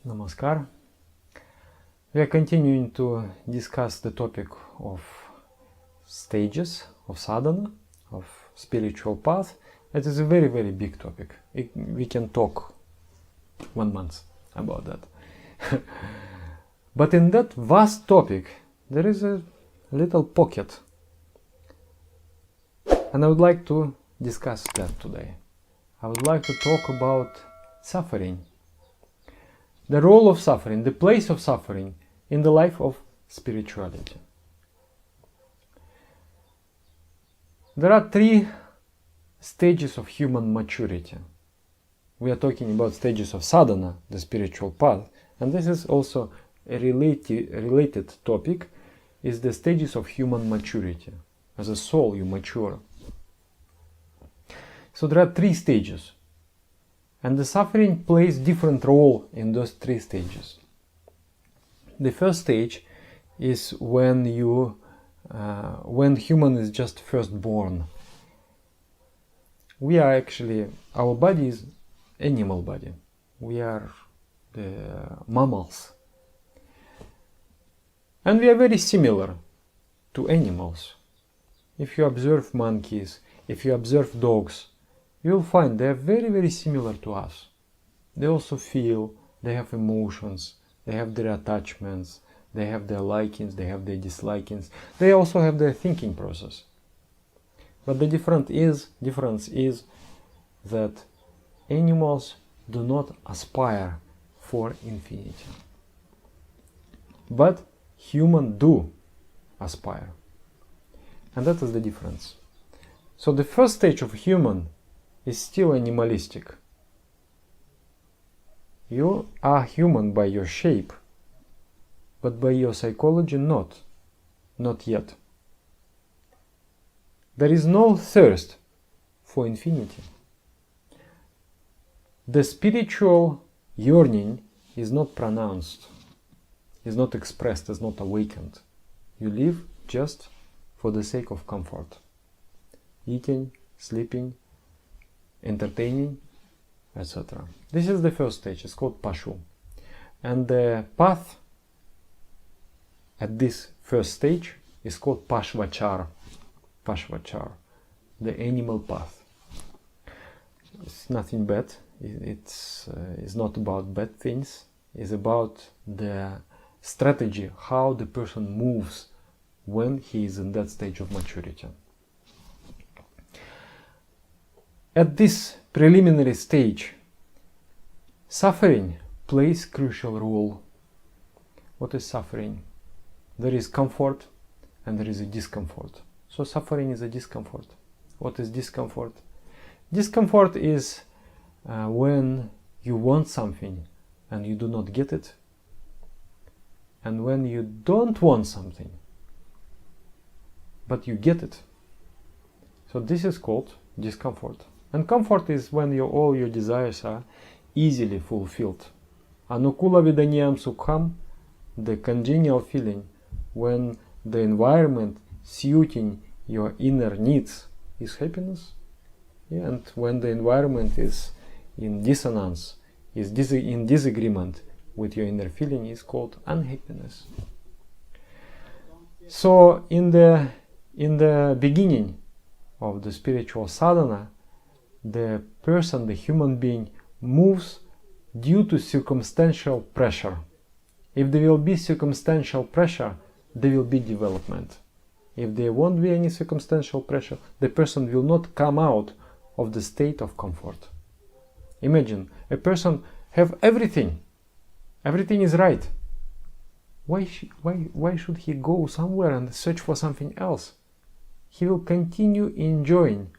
Namaskar. We are continuing to discuss the topic of stages of sadhana, of spiritual path. It is a very, very big topic. We can talk 1 month about that. But in that vast topic, there is a little pocket. And I would like to discuss that today. I would like to talk about suffering. The role of suffering, the place of suffering in the life of spirituality. There are 3 stages of human maturity. We are talking about stages of sadhana, the spiritual path, and this is also a related topic, is the stages of human maturity. As a soul, you mature. So there are 3 stages. And the suffering plays different role in those 3 stages. The first stage is when human is just first born. We are actually, our body is animal body. We are the mammals. And we are very similar to animals. If you observe monkeys, if you observe dogs, you will find they are very, very similar to us. They also feel, they have emotions, they have their attachments, they have their likings, they have their dislikings. They also have their thinking process. But the difference is that animals do not aspire for infinity. But humans do aspire. And that is the difference. So the first stage of human is still animalistic. You are human by your shape, but by your psychology not yet. There is no thirst for infinity. The spiritual yearning is not pronounced, is not expressed, is not awakened. You live just for the sake of comfort. Eating, sleeping, entertaining, etc. This is the first stage. It's called Pashu. And the path at this first stage is called Pashvachar. Pashvachar, the animal path. It's nothing bad. It's not about bad things. It's about the strategy, how the person moves when he is in that stage of maturity. At this preliminary stage, suffering plays crucial role. What is suffering? There is comfort and there is a discomfort. So suffering is a discomfort. What is discomfort? Discomfort is when you want something and you do not get it, and when you don't want something but you get it. So this is called discomfort. And comfort is when all your desires are easily fulfilled. Anukula vidanyam sukham, the congenial feeling when the environment suiting your inner needs is happiness. Yeah, and when the environment is in dissonance, is in disagreement with your inner feeling, is called unhappiness. So in the beginning of the spiritual sadhana, the person, the human being, moves due to circumstantial pressure. If there will be circumstantial pressure, there will be development. If there won't be any circumstantial pressure, the person will not come out of the state of comfort. Imagine a person have everything. Everything is right. Why should he go somewhere and search for something else? He will continue enjoying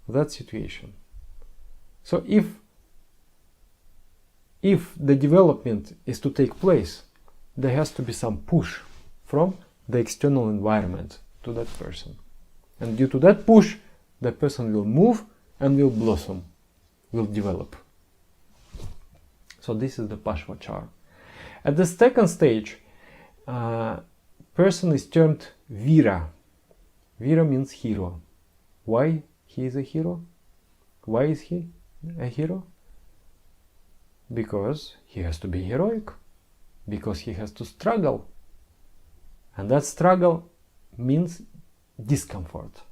that situation. So if the development is to take place, there has to be some push from the external environment to that person. And due to that push, the person will move and will blossom, will develop. So this is the Pashvachar. At the second stage, person is termed Vira. Vira means hero. Why he is a hero? Why is he a hero? Because he has to be heroic, because he has to struggle. And that struggle means discomfort.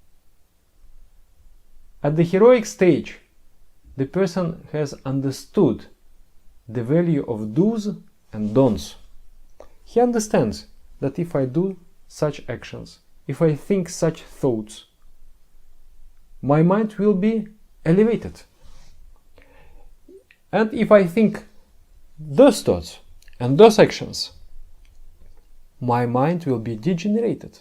At the heroic stage, the person has understood the value of do's and don'ts. He understands that if I do such actions, if I think such thoughts, my mind will be elevated. And if I think those thoughts and those actions, my mind will be degenerated.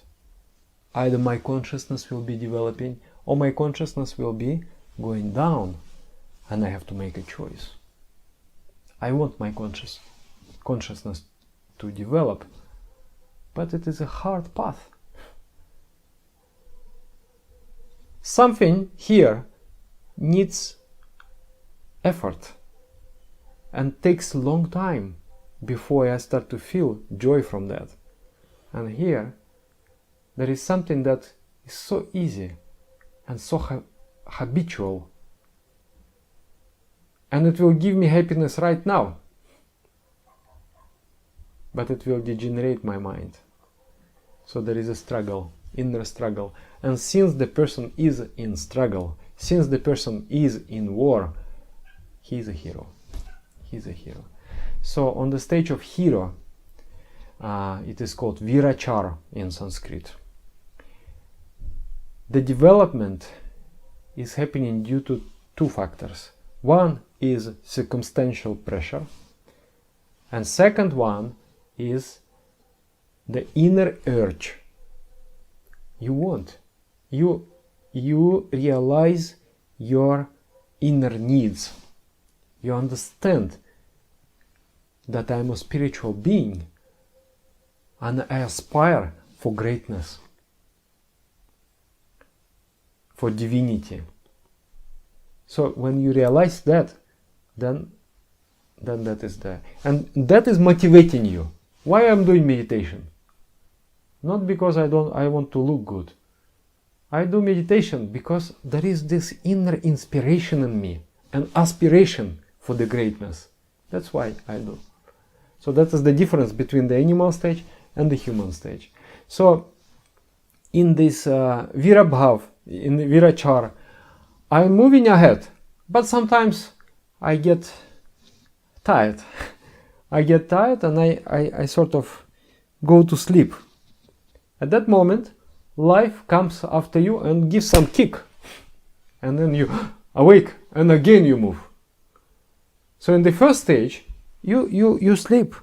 Either my consciousness will be developing or my consciousness will be going down, and I have to make a choice. I want my consciousness to develop, but it is a hard path. Something here needs effort and takes a long time before I start to feel joy from that. And here there is something that is so easy and so habitual, and it will give me happiness right now, but it will degenerate my mind. So there is a struggle, inner struggle. And since the person is in struggle, since the person is in war, he is a hero. He is a hero. So on the stage of hero, it is called virachar in Sanskrit. The development is happening due to two factors. One is circumstantial pressure, and second one is the inner urge. You want, you realize your inner needs. You understand that I am a spiritual being and I aspire for greatness, for divinity. So when you realize that, then that is there. And that is motivating you. Why I'm doing meditation? Not because I want to look good. I do meditation because there is this inner inspiration in me, an aspiration for the greatness. That's why I do. So that is the difference between the animal stage and the human stage. So in this virabhav, in virachar, I'm moving ahead, but sometimes I get tired. I get tired and I sort of go to sleep. At that moment, life comes after you and gives some kick. And then you awake and again you move. So in the first stage, you sleep.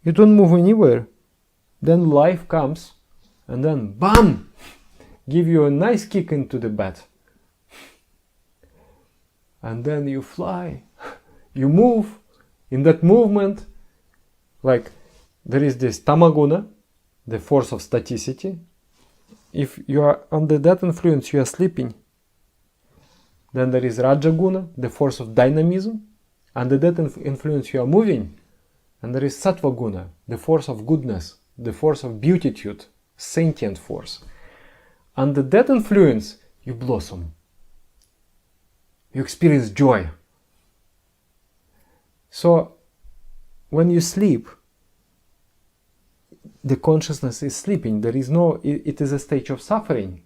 You don't move anywhere. Then life comes and then BAM! Give you a nice kick into the bed. And then you fly. You move. In that movement, like there is this tamaguna, the force of staticity. If you are under that influence, you are sleeping. Then there is rajaguna, the force of dynamism. Under that influence, you are moving. And there is sattva guna, the force of goodness, the force of beatitude, sentient force. Under that influence, you blossom. You experience joy. So, when you sleep, the consciousness is sleeping. There is no, it is a stage of suffering.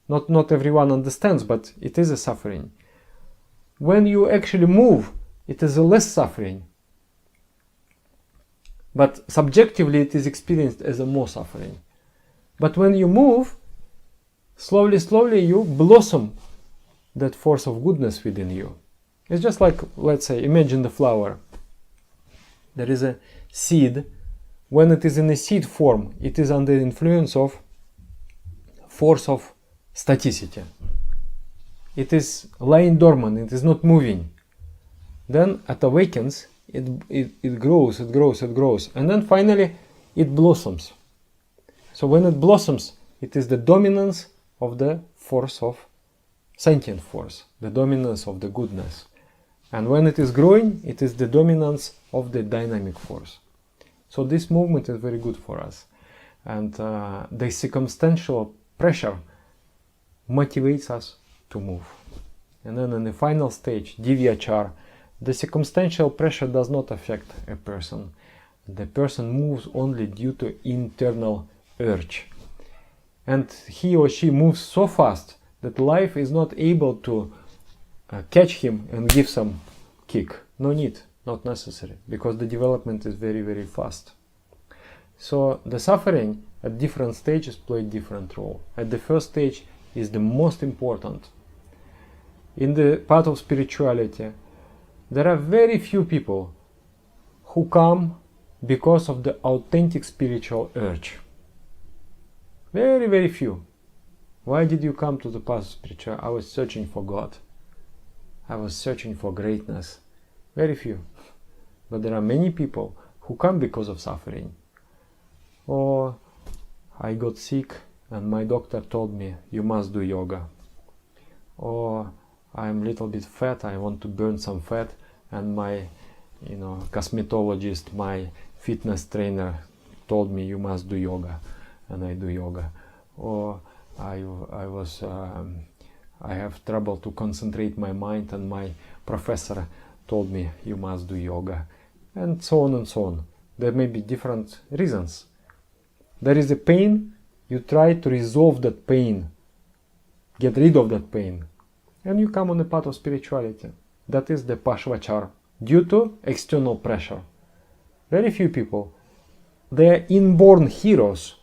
Not everyone understands, but it is a suffering. When you actually move, it is a less suffering. But subjectively, it is experienced as a more suffering. But when you move, slowly you blossom that force of goodness within you. It's just like, let's say, imagine the flower. There is a seed. When it is in a seed form, it is under influence of force of staticity. It is lying dormant, it is not moving. Then it awakens, it grows, and then finally it blossoms. So when it blossoms, it is the dominance of the force of sentient force, the dominance of the goodness. And when it is growing, it is the dominance of the dynamic force. So this movement is very good for us. And the circumstantial pressure motivates us to move. And then in the final stage, divyachar, The circumstantial pressure does not affect a person. The person moves only due to internal urge. And he or she moves so fast that life is not able to catch him and give some kick. No need, not necessary, because the development is very, very fast. So the suffering at different stages play a different role. At the first stage is the most important. In the path of spirituality, there are very few people who come because of the authentic spiritual urge. Very, very few. Why did you come to the path of spirituality? I was searching for God. I was searching for greatness. Very few. But there are many people who come because of suffering. Or I got sick and my doctor told me you must do yoga. Or I'm a little bit fat, I want to burn some fat, and my cosmetologist, my fitness trainer told me you must do yoga, and I do yoga. Or I have trouble to concentrate my mind, and my professor told me you must do yoga, and so on and so on. There may be different reasons. There is a pain, you try to resolve that pain, get rid of that pain, and you come on the path of spirituality. That is the Pashvachar, due to external pressure. Very few people, they are inborn heroes.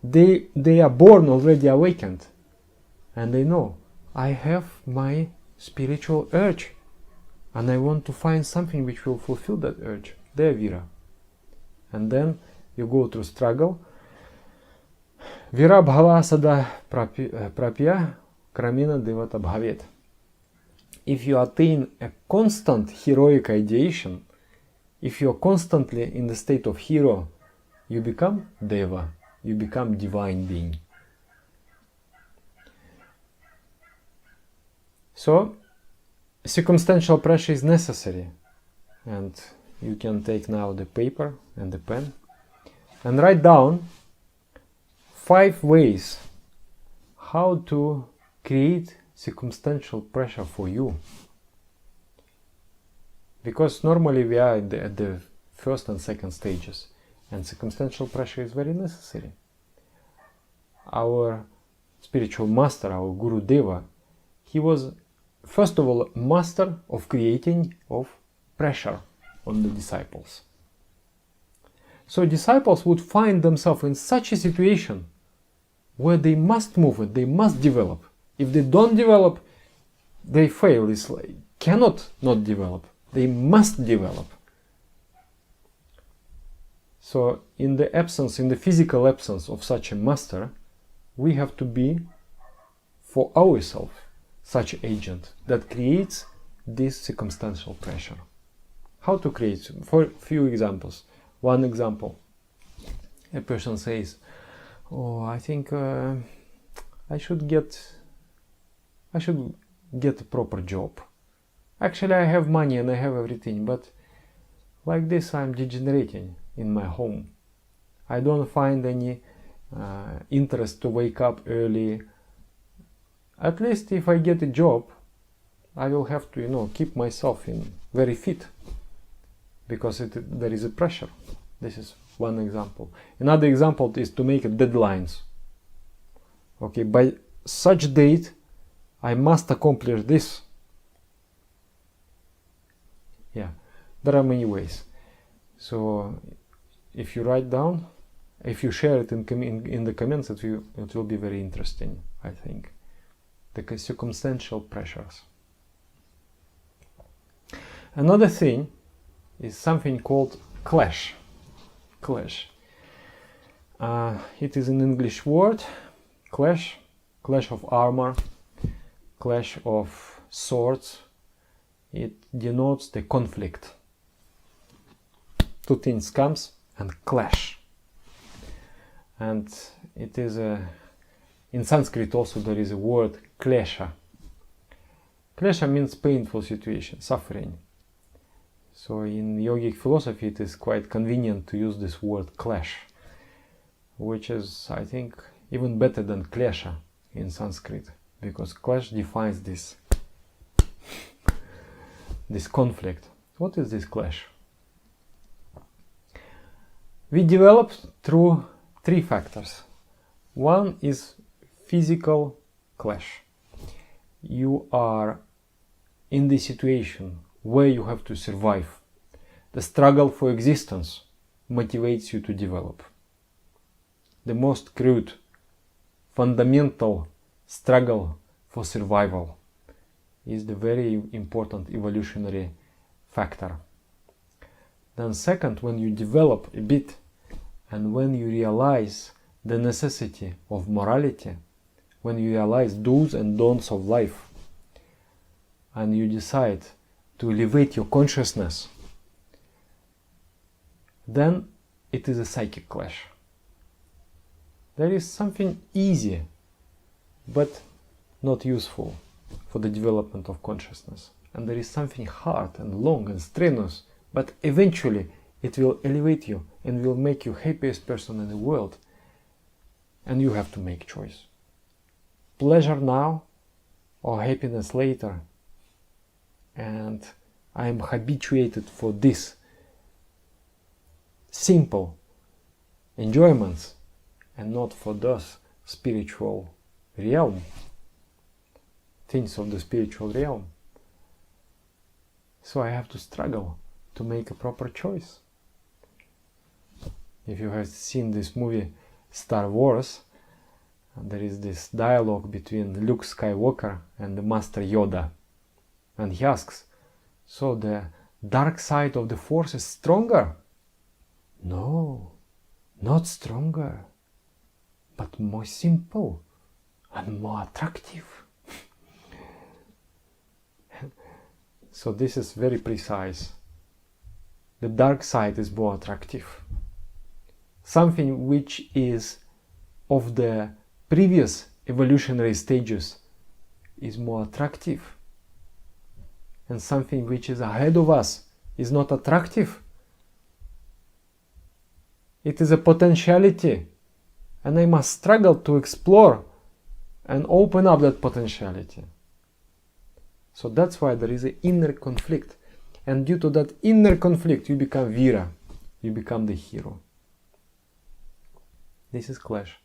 They are born already awakened, and they know, I have my spiritual urge, and I want to find something which will fulfill that urge. They are Vira. And then you go through struggle. Vira bhava sada prapya kramina devata bhavet. If you attain a constant heroic ideation, if you are constantly in the state of hero, you become deva, you become divine being. So, circumstantial pressure is necessary, and you can take now the paper and the pen and write down 5 ways how to create circumstantial pressure for you. Because normally we are at the first and second stages, and circumstantial pressure is very necessary. Our spiritual master, our Guru Deva, he was first of all master of creating of pressure on the disciples. So disciples would find themselves in such a situation where they must move it, they must develop. If they don't develop, they fail. It's like, cannot not develop. They must develop. So in the physical absence of such a master, we have to be for ourselves such an agent that creates this circumstantial pressure. How to create? For a few examples. One example, a person says, oh, I think I should get a proper job. Actually, I have money and I have everything, but like this I'm degenerating in my home. I don't find any interest to wake up early. At least if I get a job, I will have to, keep myself in very fit, because there is a pressure. This is one example. Another example is to make deadlines. Okay, by such date, I must accomplish this. Yeah, there are many ways. So if you write down, if you share it in the comments, it will be very interesting, I think. The circumstantial pressures. Another thing is something called clash. Clash. It is an English word, clash of armor, clash of swords. It denotes the conflict. Two things comes and clash. And it is in Sanskrit also there is a word klesha. Klesha means painful situation, suffering. So in yogic philosophy it is quite convenient to use this word clash, which is, I think, even better than klesha in Sanskrit, because clash defines this. this conflict. What is this clash? We develop through three factors. One is physical clash. You are in the situation where you have to survive. The struggle for existence motivates you to develop. The most crude, fundamental struggle for survival is the very important evolutionary factor. Then second, when you develop a bit and when you realize the necessity of morality, when you realize do's and don'ts of life, and you decide to elevate your consciousness, then it is a psychic clash. There is something easy but not useful for the development of consciousness, and there is something hard and long and strenuous, but eventually it will elevate you and will make you happiest person in the world, and you have to make choice. Pleasure now or happiness later. And I am habituated for this simple enjoyments and not for those spiritual realm, things of the spiritual realm. So I have to struggle to make a proper choice. If you have seen this movie Star Wars, there is this dialogue between Luke Skywalker and the Master Yoda. And he asks, so the dark side of the Force is stronger? No, not stronger, but more simple and more attractive. So this is very precise. The dark side is more attractive. Something which is of the previous evolutionary stages is more attractive. And something which is ahead of us is not attractive. It is a potentiality, and I must struggle to explore and open up that potentiality. So that's why there is an inner conflict, and due to that inner conflict you become Vira, you become the hero. This is clash.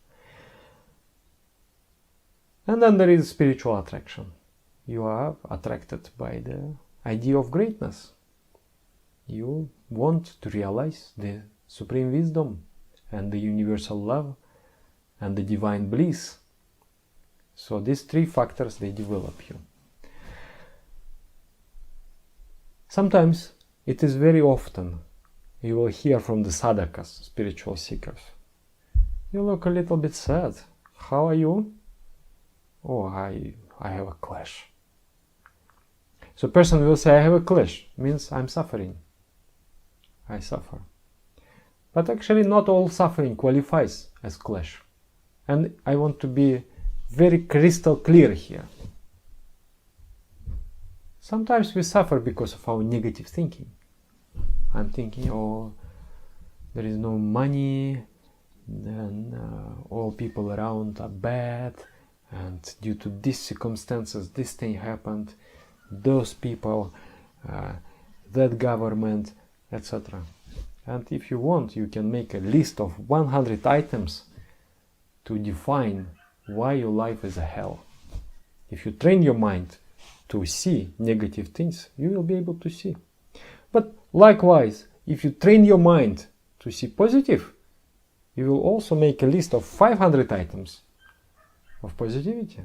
And then there is spiritual attraction. You are attracted by the idea of greatness. You want to realize the supreme wisdom and the universal love and the divine bliss. So these three factors, they develop you. Sometimes it is very often you will hear from the sadhakas, spiritual seekers. You look a little bit sad. How are you? Oh, I have a clash. So a person will say, I have a clash, means I'm suffering. I suffer. But actually not all suffering qualifies as clash. And I want to be very crystal clear here. Sometimes we suffer because of our negative thinking. I'm thinking, oh, there is no money, then all people around are bad, and due to these circumstances, this thing happened, those people, that government, etc. And if you want, you can make a list of 100 items to define why your life is a hell. If you train your mind to see negative things, you will be able to see. But likewise, if you train your mind to see positive, you will also make a list of 500 items of positivity.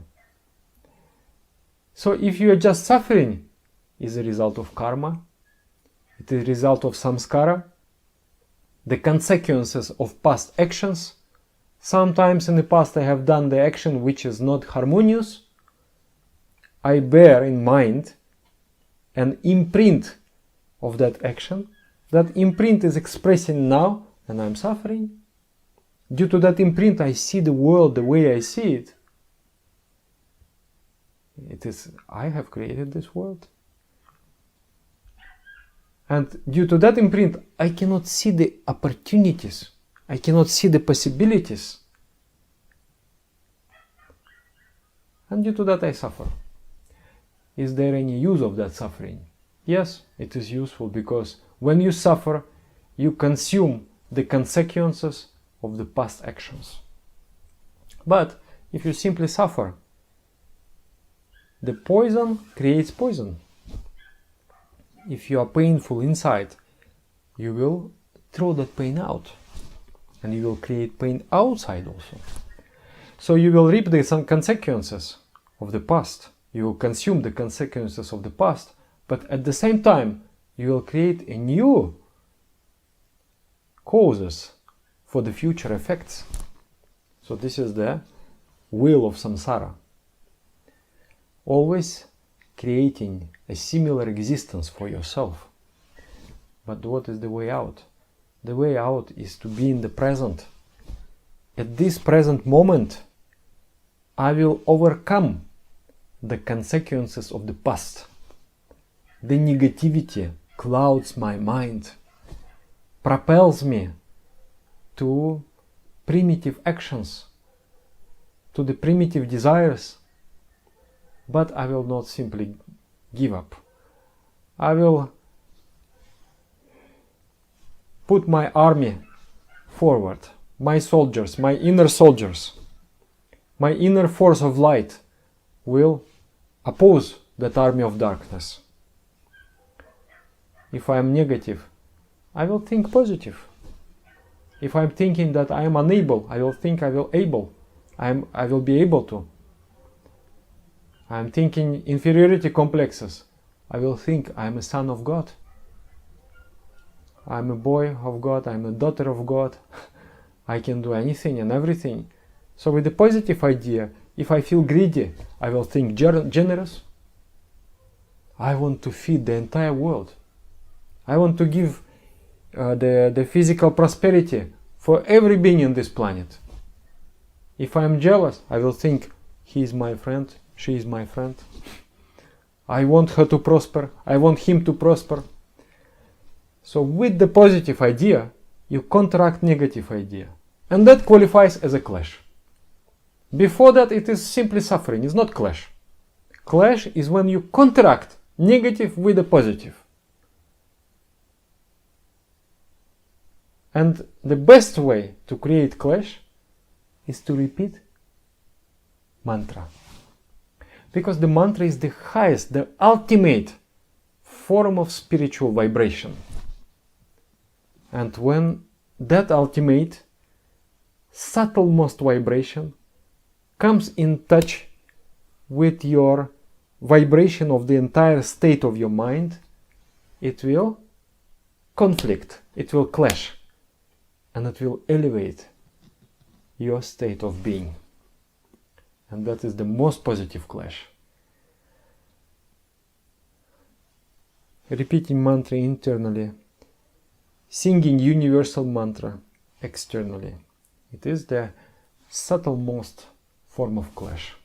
So if you are just suffering, is a result of karma, it is a result of samskara, the consequences of past actions. Sometimes in the past I have done the action which is not harmonious. I bear in mind an imprint of that action. That imprint is expressing now, and I'm suffering. Due to that imprint, I see the world the way I see it. It is, I have created this world. And due to that imprint, I cannot see the opportunities. I cannot see the possibilities. And due to that, I suffer. Is there any use of that suffering? Yes, it is useful because when you suffer, you consume the consequences of the past actions. But if you simply suffer, the poison creates poison. If you are painful inside, you will throw that pain out. And you will create pain outside also. So you will reap the consequences of the past. You will consume the consequences of the past. But at the same time, you will create a new causes for the future effects. So this is the wheel of samsara. Always creating a similar existence for yourself. But what is the way out? The way out is to be in the present. At this present moment, I will overcome the consequences of the past. The negativity clouds my mind, propels me to primitive actions, to the primitive desires, but I will not simply give up. I will put my army forward, my soldiers, my inner soldiers, my inner force of light will oppose that army of darkness. If I am negative, I will think positive. If I'm thinking that I am unable, I will think I will be able to. I'm thinking inferiority complexes, I will think I am a son of God. I'm a boy of God, I'm a daughter of God. I can do anything and everything. So with the positive idea, if I feel greedy, I will think generous. I want to feed the entire world. I want to give the physical prosperity for every being on this planet. If I am jealous, I will think, he is my friend, she is my friend. I want her to prosper, I want him to prosper. So with the positive idea, you counteract negative idea. And that qualifies as a clash. Before that, it is simply suffering, it's not clash. Clash is when you counteract negative with a positive. And the best way to create clash is to repeat mantra. Because the mantra is the highest, the ultimate form of spiritual vibration. And when that ultimate, subtlemost vibration comes in touch with your vibration of the entire state of your mind, it will conflict, it will clash, and it will elevate your state of being. And that is the most positive clash. Repeating mantra internally, singing universal mantra externally. It is the subtlemost form of clash.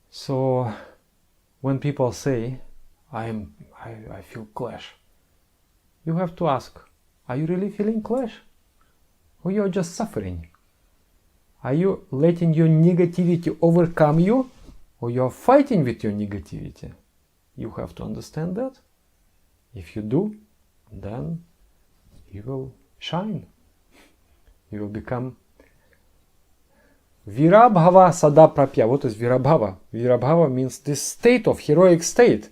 So when people say, I feel clash, you have to ask, are you really feeling clash? Or you are just suffering? Are you letting your negativity overcome you? Or you are fighting with your negativity? You have to understand that. If you do, then you will shine. You will become Virabhava Sada Prapya. What is Virabhava? Virabhava means this state of heroic state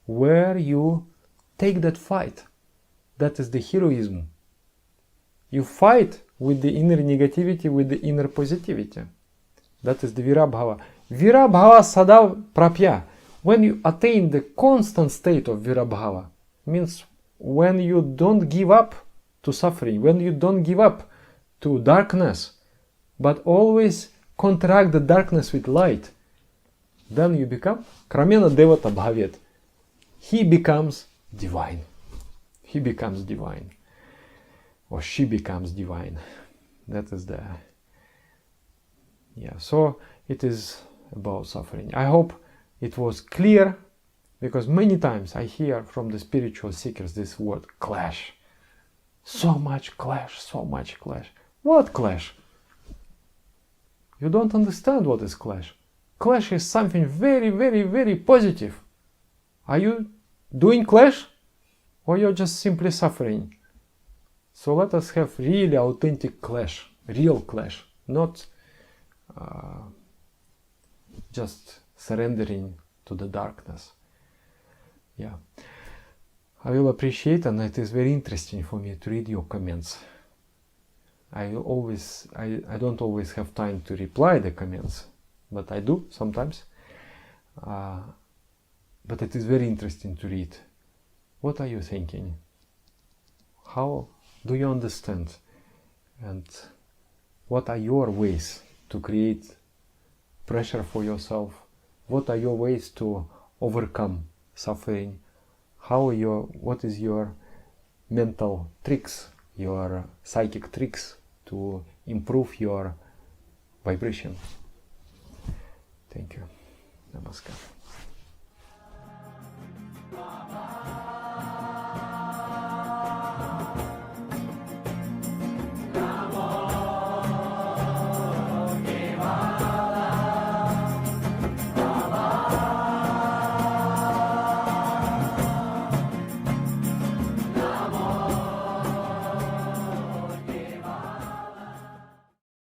where you take that fight. That is the heroism. You fight with the inner negativity, with the inner positivity. That is the Virabhava. Virabhava Sada Prapya. When you attain the constant state of Virabhava, means when you don't give up to suffering, when you don't give up to darkness, but always contract the darkness with light, then you become Kramena Devata Bhavet. He becomes divine. He becomes divine. Or she becomes divine. That is the... Yeah, so it is about suffering. I hope it was clear, because many times I hear from the spiritual seekers this word clash. So much clash, so much clash. What clash? You don't understand what is clash. clash is something very, very, very positive. Are you doing clash? Or you're just simply suffering? So let us have really authentic clash, real clash, not just surrendering to the darkness. Yeah, I will appreciate, and it is very interesting for me to read your comments. I don't always have time to reply the comments, but I do sometimes. But it is very interesting to read. What are you thinking? How do you understand? And what are your ways to create pressure for yourself? What are your ways to overcome suffering? What is your mental tricks, your psychic tricks to improve your vibration? Thank you. Namaskar.